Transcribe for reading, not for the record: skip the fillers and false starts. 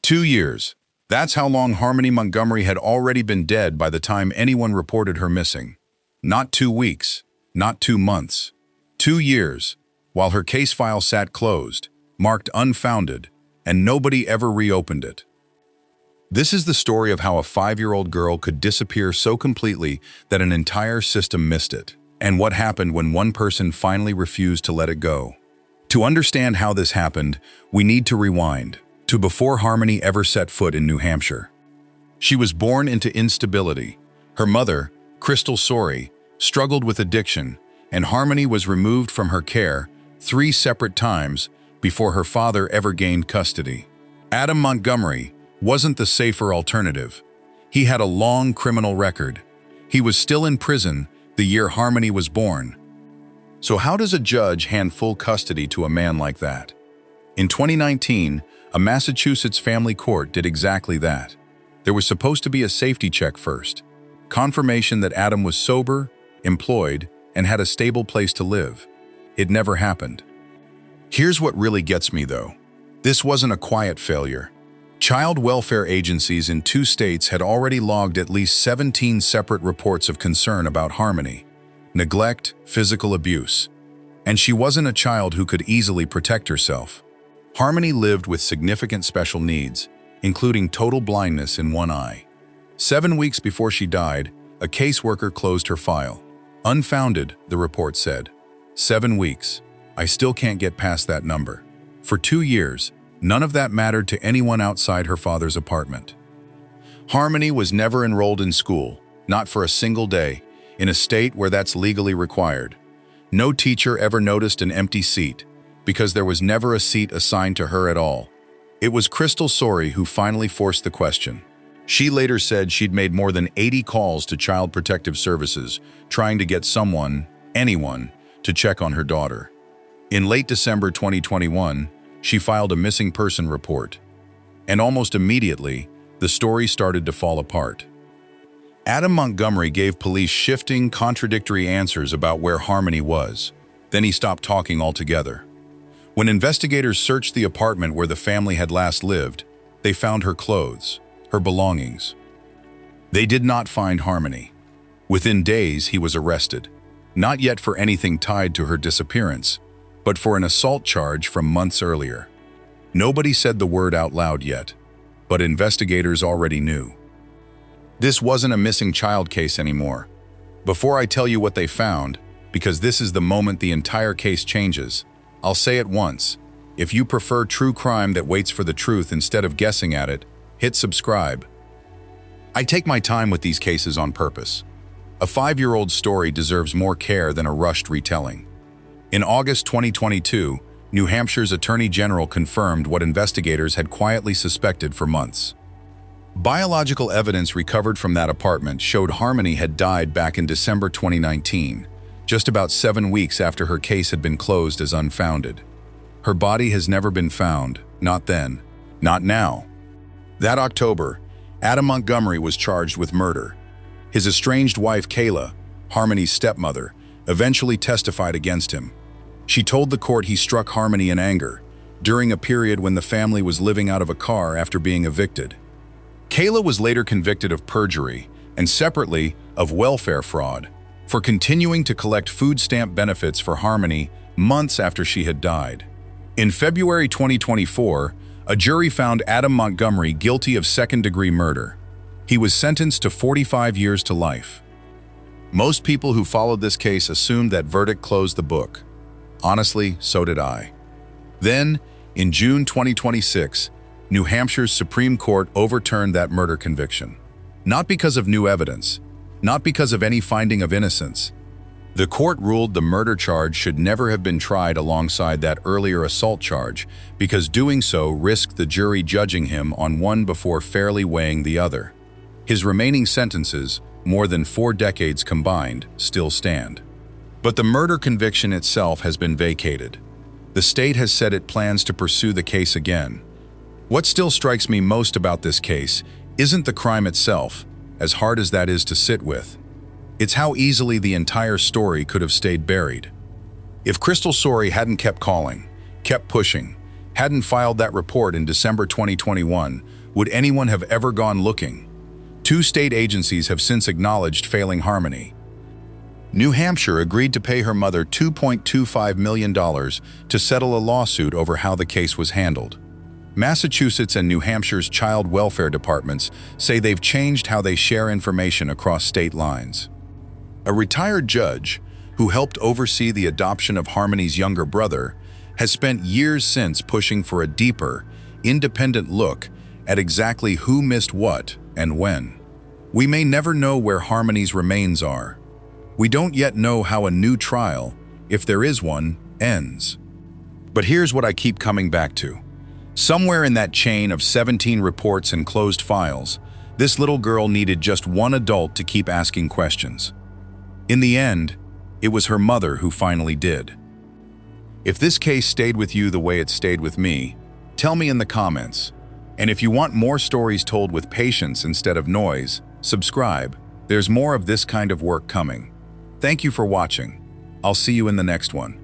2 years. That's how long Harmony Montgomery had already been dead by the time anyone reported her missing. Not 2 weeks, not 2 months. 2 years, while her case file sat closed, marked unfounded, and nobody ever reopened it. This is the story of how a 5-year-old girl could disappear so completely that an entire system missed it, and what happened when one person finally refused to let it go. To understand how this happened, we need to rewind to before Harmony ever set foot in New Hampshire. She was born into instability. Her mother, Crystal Sorey, struggled with addiction, and Harmony was removed from her care 3 separate times before her father ever gained custody. Adam Montgomery wasn't the safer alternative. He had a long criminal record. He was still in prison the year Harmony was born. So how does a judge hand full custody to a man like that? In 2019, a Massachusetts family court did exactly that. There was supposed to be a safety check first, confirmation that Adam was sober, employed, and had a stable place to live. It never happened. Here's what really gets me, though. This wasn't a quiet failure. Child welfare agencies in 2 states had already logged at least 17 separate reports of concern about Harmony, neglect, physical abuse. And she wasn't a child who could easily protect herself. Harmony lived with significant special needs, including total blindness in one eye. 7 weeks before she died, a caseworker closed her file. Unfounded, the report said. 7 weeks. I still can't get past that number. For 2 years, none of that mattered to anyone outside her father's apartment. Harmony was never enrolled in school, not for a single day, in a state where that's legally required. No teacher ever noticed an empty seat, because there was never a seat assigned to her at all. It was Crystal Sorey who finally forced the question. She later said she'd made more than 80 calls to Child Protective Services, trying to get someone, anyone, to check on her daughter. In late December 2021, she filed a missing person report. And almost immediately, the story started to fall apart. Adam Montgomery gave police shifting, contradictory answers about where Harmony was. Then he stopped talking altogether. When investigators searched the apartment where the family had last lived, they found her clothes, her belongings. They did not find Harmony. Within days, he was arrested, not yet for anything tied to her disappearance, but for an assault charge from months earlier. Nobody said the word out loud yet, but investigators already knew. This wasn't a missing child case anymore. Before I tell you what they found, because this is the moment the entire case changes, I'll say it once. If you prefer true crime that waits for the truth instead of guessing at it, hit subscribe. I take my time with these cases on purpose. A 5-year-old story deserves more care than a rushed retelling. In August 2022, New Hampshire's Attorney General confirmed what investigators had quietly suspected for months. Biological evidence recovered from that apartment showed Harmony had died back in December 2019, just about 7 weeks after her case had been closed as unfounded. Her body has never been found, not then, not now. That October, Adam Montgomery was charged with murder. His estranged wife, Kayla, Harmony's stepmother, eventually testified against him. She told the court he struck Harmony in anger, during a period when the family was living out of a car after being evicted. Kayla was later convicted of perjury and separately of welfare fraud for continuing to collect food stamp benefits for Harmony months after she had died. In February 2024, a jury found Adam Montgomery guilty of second-degree murder. He was sentenced to 45 years to life. Most people who followed this case assumed that verdict closed the book. Honestly, so did I. Then, in June 2026, New Hampshire's Supreme Court overturned that murder conviction. Not because of new evidence, not because of any finding of innocence. The court ruled the murder charge should never have been tried alongside that earlier assault charge because doing so risked the jury judging him on one before fairly weighing the other. His remaining sentences, more than 4 decades combined, still stand. But the murder conviction itself has been vacated. The state has said it plans to pursue the case again. What still strikes me most about this case isn't the crime itself, as hard as that is to sit with. It's how easily the entire story could have stayed buried. If Crystal Sorey hadn't kept calling, kept pushing, hadn't filed that report in December 2021, would anyone have ever gone looking? 2 state agencies have since acknowledged failing Harmony. New Hampshire agreed to pay her mother $2.25 million to settle a lawsuit over how the case was handled. Massachusetts and New Hampshire's child welfare departments say they've changed how they share information across state lines. A retired judge, who helped oversee the adoption of Harmony's younger brother, has spent years since pushing for a deeper, independent look at exactly who missed what and when. We may never know where Harmony's remains are. We don't yet know how a new trial, if there is one, ends. But here's what I keep coming back to. Somewhere in that chain of 17 reports and closed files, this little girl needed just one adult to keep asking questions. In the end, it was her mother who finally did. If this case stayed with you the way it stayed with me, tell me in the comments. And if you want more stories told with patience instead of noise, subscribe. There's more of this kind of work coming. Thank you for watching. I'll see you in the next one.